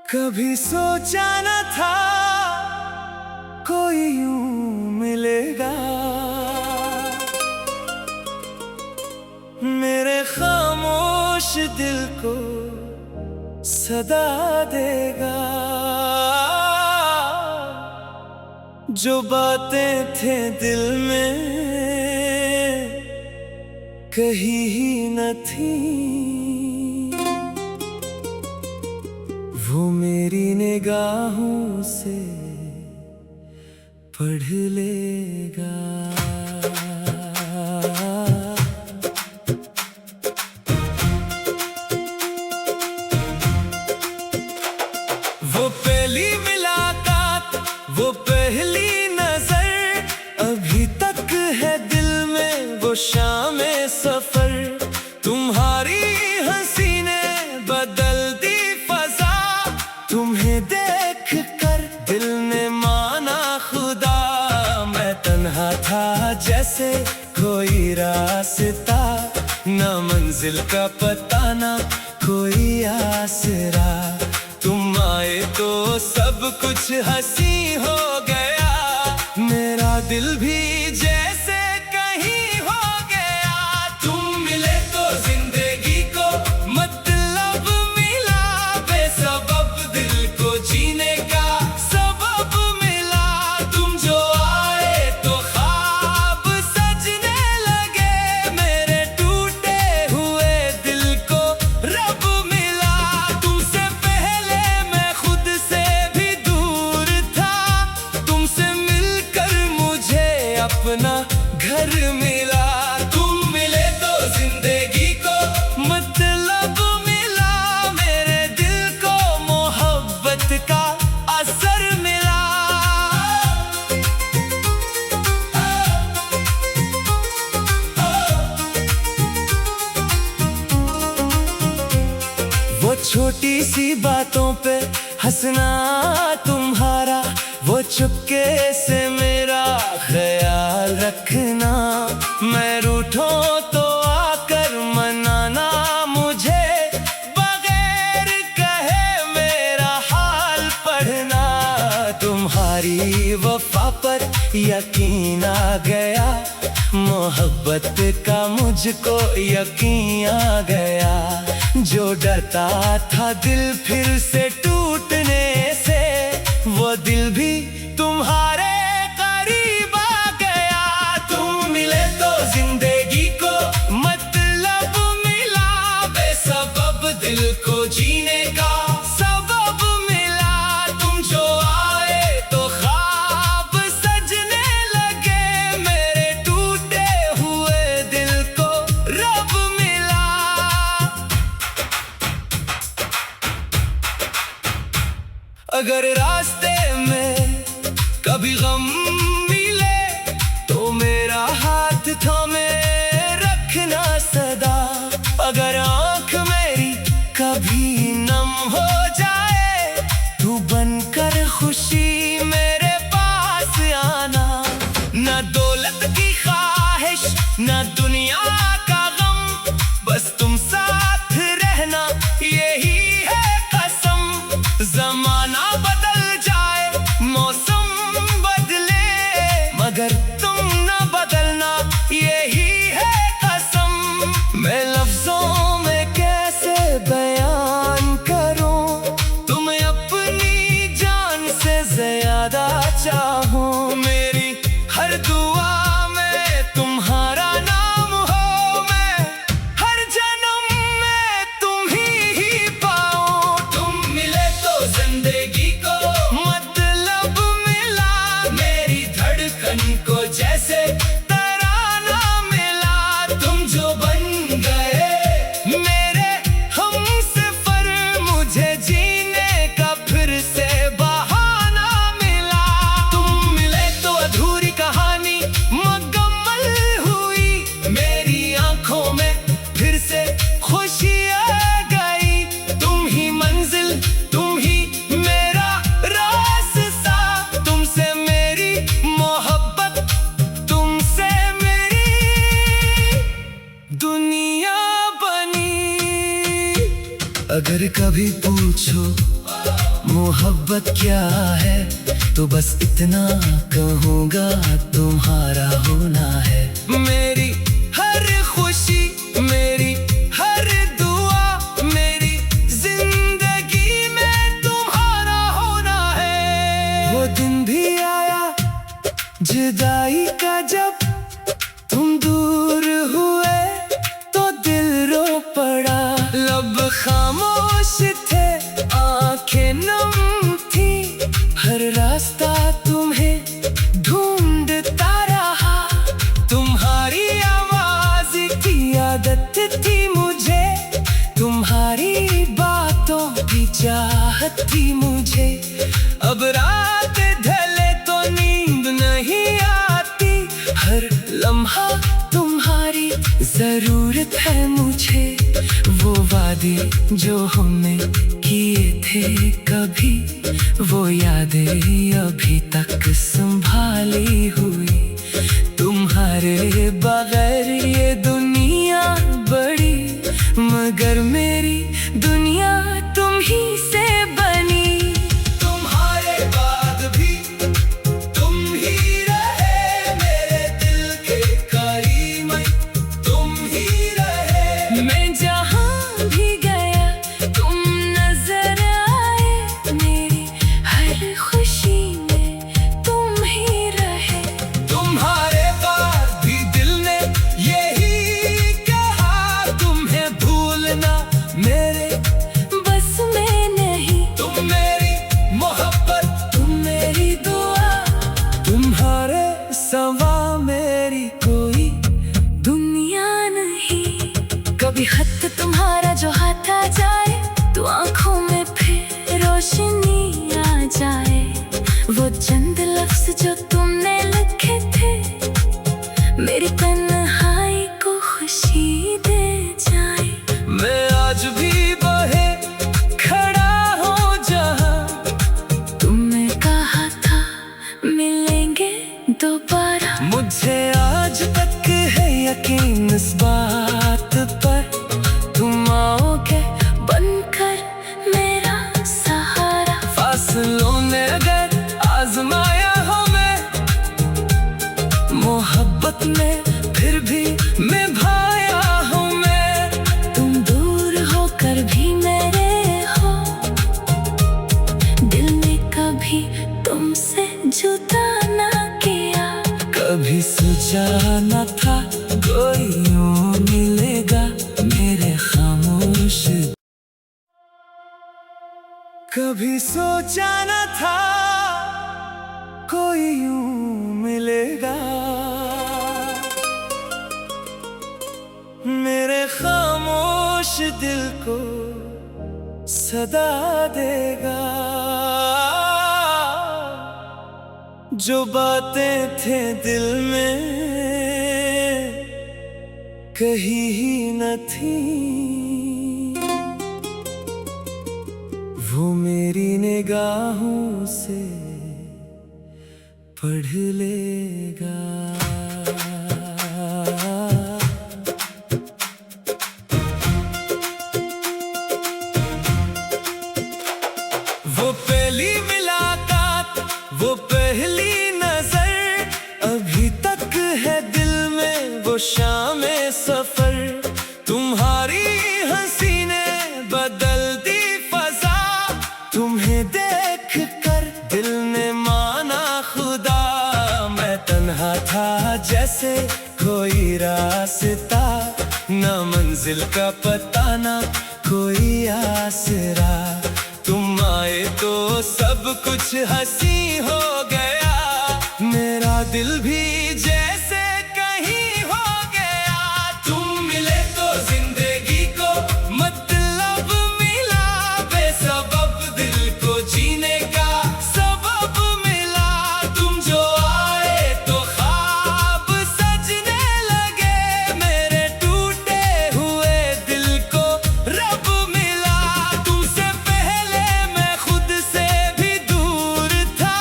कभी सोचा न था कोई यूं मिलेगा, मेरे खामोश दिल को सदा देगा। जो बातें थे दिल में कही ही न थी, वो मेरी निगाहों से पढ़ लेगा। वो पहली मुलाकात, वो पहली नजर, अभी तक है दिल में वो शाम सफर। तुम्हारी हंसी ने बदल दी फजा, तुम्हें देख कर दिल ने माना खुदा। मैं तन्हा था जैसे कोई रास्ता, ना मंजिल का पता ना कोई आसरा। तुम आए तो सब कुछ हंसी हो गया, मेरा दिल भी जैसे कहीं हो गया। तुम मिले तो जिंदगी को मतलब मिला, बेसबब दिल को जीने का सबब मिला। तुम जो आए तो ख्वाब सजने लगे, मेरे टूटे हुए दिल को रब मिला। तुमसे पहले मैं खुद से भी दूर था, तुमसे मिलकर मुझे अपना घर मिला। तुम मिले तो जिंदगी को मतलब मिला, मेरे दिल को मोहब्बत का असर मिला। वो छोटी सी बातों पे हंसना तुम्हारा, वो चुपके से मेरा ख्याल रखना। मैं रूठूं तो आकर मनाना मुझे, बगैर कहे मेरा हाल पढ़ना। तुम्हारी वफा पर यकीन आ गया, मोहब्बत का मुझको यकीन आ गया। जो डरता था दिल फिर से टूटने से, वो दिल भी तुम्हारे करीब आ गया। तुम मिले तो जिंदगी को मतलब मिला, बेसबब दिल को जीने का सबब मिला। तुम जो आए तो ख्वाब सजने लगे, मेरे टूटे हुए दिल को रब मिला। अगर रास्ते में कभी गम मिले तो मेरा हाथ थामे रखना सदा। अगर आंख मेरी कभी नम हो जाए, तू बनकर खुशी मेरे पास आना। ना दौलत की ख्वाहिश ना दुनिया का गम, बस तुम साथ रहना यही है कसम। जमाना बदल जाए मौसम बदले, मगर तुम न बदलना यही है कसम। मैं लफ्जों में कैसे बयान करूं, तुम्हें अपनी जान से ज्यादा चाहूं। मेरी हर दुआ में तुम्हारा नाम हो, मैं हर जन्म में तुम ही पाऊं। तुम मिले तो जिंदगी को मतलब मिला, मेरी धड़कन को जैसे तराना मिला। तुम जो बन गए मेरे हमसफर, मुझे जीने का फिर से बहाना मिला। तुम मिले तो अधूरी कहानी मुकम्मल हुई, मेरी आंखों में फिर से खुशी आ गई। तुम ही मंजिल, तुम ही मेरा रास्ता, तुमसे मेरी मोहब्बत, तुमसे मेरी दुनिया बनी। अगर कभी पूछो मोहब्बत क्या है तो बस इतना कहूँगा, तुम्हारा होना है। मेरी हर खुशी, मेरी हर दुआ, मेरी जिंदगी में तुम्हारा होना है। वो दिन भी आया जुदाई का, जब तुम दूर हुए तो दिल रो पड़ा। लब खामोश थे, आंखें नम थी, हर रास्ता तुम्हें ढूंढता रहा। तुम्हारी आवाज की आदत थी मुझे, तुम्हारी बातों की चाहत थी मुझे। अब रात ढले तो नींद नहीं आती, हर लम्हा तुम्हारी जरूरत है मुझे। वो वादे जो हमने किए थे कभी, वो यादें अभी तक संभाली हुई। तुम्हारे बगैर ये दुनिया बड़ी, मगर मेरी दुनिया तुम ही से बनी। तुम्हारे बाद भी तुम ही रहे, मेरे दिल के करीब तुम ही रहे। मैं जहाँ भी गया तुम नजर आए, मेरी हर खुशी में तुम ही रहे। तुम्हारे बाद भी दिल ने यही कहा, तुम्हें भूलना मेरे बस में नहीं। तुम मेरी मोहब्बत, तुम मेरी दुआ, तुम्हारे सवा मेरी कोई दुनिया नहीं। कभी खत तुम्हारा जो हाथ आ जाए, तो आंखों में फिर रोशनी आ जाए। वो चंद लफ्ज जो तुमने लिखे थे, मेरी तन्हाई को खुशी दे जाए। मैं आज भी बहे खड़ा हूँ जहाँ तुमने कहा था मिलेंगे दोबारा। मुझे आज तक है यकीन इस बात पर, तुम आओगे बनकर मेरा सहारा। फासलों ने अगर आजमाया हमें, मोहब्बत में फिर भी निभाया हूँ मैं। तुम दूर होकर भी मेरे हो, दिल ने कभी तुमसे जुदा ना किया। कभी सोचा न था कोई यूं मिलेगा मेरे खामोश। कभी सोचा न था कोई यूं मिलेगा मेरे खामोश दिल को सदा देगा। जो बातें थे दिल में कही ही न थी, वो मेरी निगाहों से पढ़ लेगा। वो पहली मुलाकात, वो पहली नजर, अभी तक है दिल में वो शामे सफर। तुम्हारी हंसी ने बदल दी फजा, तुम्हें देख कर दिल ने माना खुदा। मैं तन्हा था जैसे कोई रास्ता, ना मंजिल का पता ना कोई आसरा। तुम आए तो सब कुछ हंसी हो गया, मेरा दिल भी जैसे कहीं हो गया। तुम मिले तो जिंदगी को मतलब मिला, बेसबब दिल को जीने का सबब मिला। तुम जो आए तो ख्वाब सजने लगे, मेरे टूटे हुए दिल को रब मिला। तुमसे पहले मैं खुद से भी दूर था,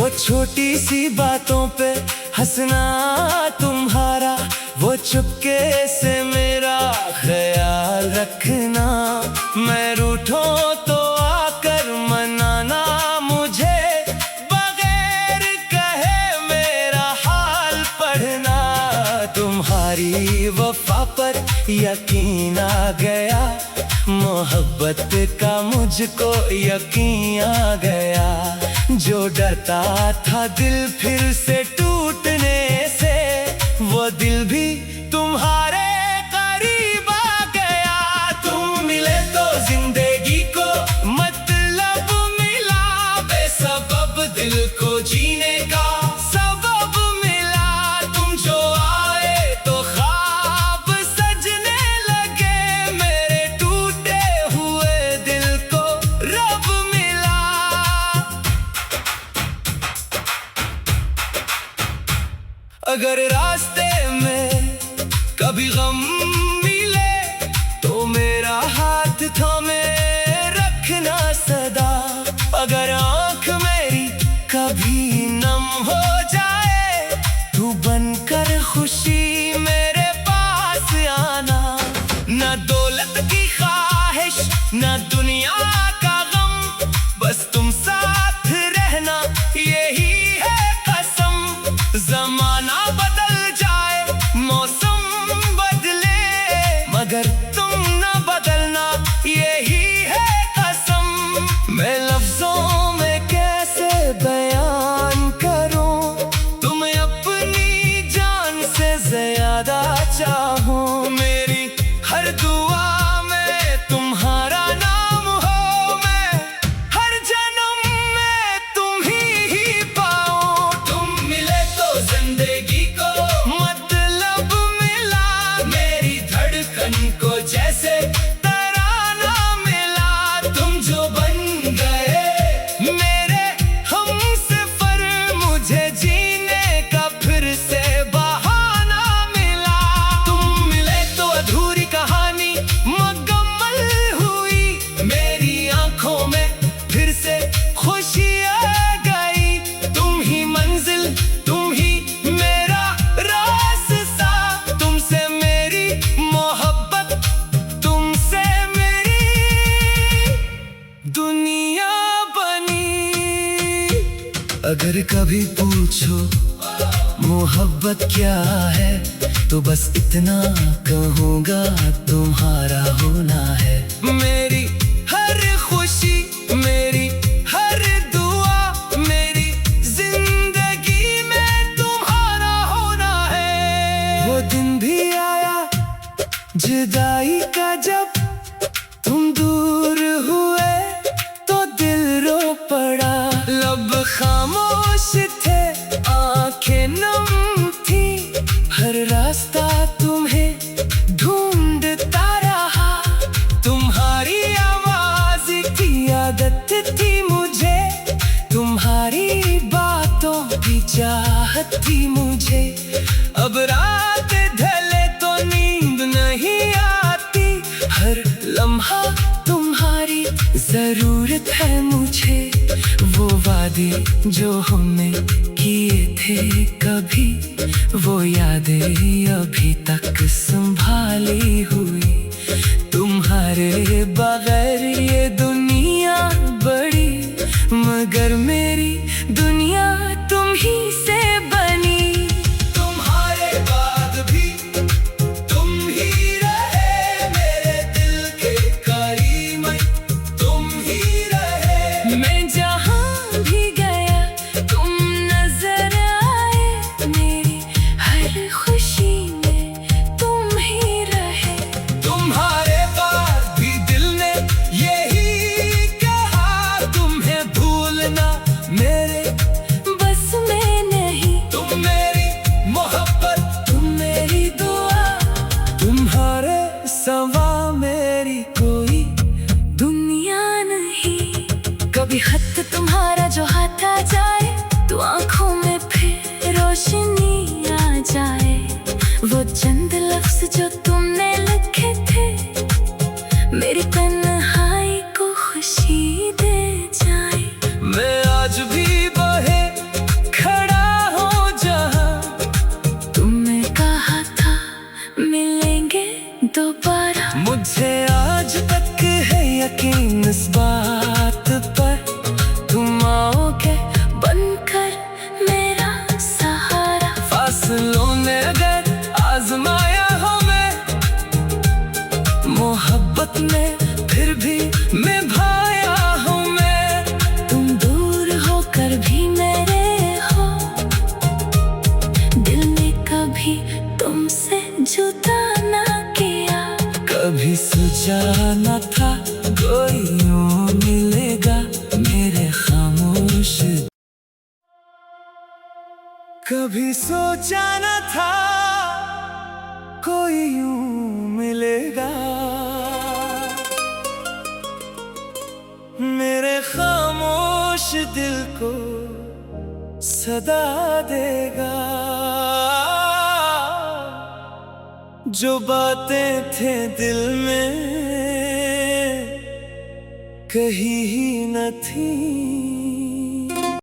वो छोटी सी बातों पे हंसना तुम्हारा, वो चुपके से मेरा ख्याल रखना। मैं रूठूं तो आकर मनाना मुझे, बगैर कहे मेरा हाल पढ़ना। तुम्हारी वफा पर यकीन आ गया, मोहब्बत का मुझको यकीन आ गया। जो डरता था दिल फिर से टूटने से, वो दिल भी तुम्हारे करीब आ गया। तुम मिले तो जिंदगी को मतलब मिला, बेसबब दिल को जीने का सबब मिला। तुम जो आए तो ख्वाब सजने लगे, मेरे टूटे हुए दिल को रब मिला। अगर रास्ते में कभी गम मिले तो मेरा हाथ थामे रखना सदा। अगर आँख मेरी कभी नम हो जाए, तू बनकर खुशी मेरे पास आना। न दौलत की ख्वाहिश न दुनिया का गम, बस तुम साथ रहना यही है कसम। जमाना बदल जाए मौसम बदले, मगर तुम न बदलना यही है कसम। मैं लफ्जों में कैसे बयान करूं, तुम्हें अपनी जान से ज्यादा चाहूं। मेरी हर दुआ में तुम्हारा नाम हो, मैं हर जन्म में तुम ही पाऊं। तुम मिले तो जिंदगी को मतलब मिला, मेरी धड़कन को जैसे तराना मिला। तुम जो बन गए मेरे हमसफर, मुझे जीने का फिर से बहाना मिला। तुम मिले तो अधूरी कहानी मुकम्मल हुई, मेरी आंखों में फिर से खुशी आ गई। तुम ही मंजिल तुम ही मेरा रास्ता, तुमसे मेरी मोहब्बत, तुमसे मेरी दुनिया बनी। अगर कभी पूछो मोहब्बत क्या है, तो बस इतना कहूँगा तुम्हारा होना है। मेरी हर खुशी मेरी हर दुआ, मेरी जिंदगी में तुम्हारा होना है। वो दिन भी आया जुदाई का, जब तुम दूर हुए तो दिल रो पड़ा। लब खामोश थे आंखें नम थी, हर रास्ता तुम्हें ढूंढता रहा। तुम्हारी आवाज की आदत थी मुझे, तुम्हारी बातों की चाहत थी मुझे। अब रात ढले तो नींद नहीं आती, हर लम्हा तुम्हारी जरूरत है मुझे। वो वादे जो हमने किए थे कभी, वो यादें अभी तक संभाली हुई। तुम्हारे बगैर ये दुनिया बड़ी, मगर मेरी दुनिया तुम ही से बनी। तुम्हारे बाद भी तुम ही रहे, मेरे दिल के करीब तुम ही रहे। मैं जहाँ भी गया तुम नजर आए, मेरी हर खुशी में तुम ही रहे। तुम्हारे बाद भी दिल ने यही कहा, तुम्हें भूलना मेरे बस में नहीं। तुम मेरी मोहब्बत, तुम मेरी दुआ, तुम्हारे सवा मेरी कोई दुनिया नहीं। कभी खत तुम्हारा जो हाथ आ जाए, तो आंखों में फिर रोशनी आ जाए। वो चंद लफ्ज जो तुमने लिखे थे, मेरी तन्हाई को खुशी दे जाए। मैं आज भी बहे कभी सोचा न था कोई यूं मिलेगा मेरे खामोश। कभी सोचा न था कोई यूं मिलेगा मेरे खामोश दिल को सदा देगा। जो बातें थे दिल में कही ही न थी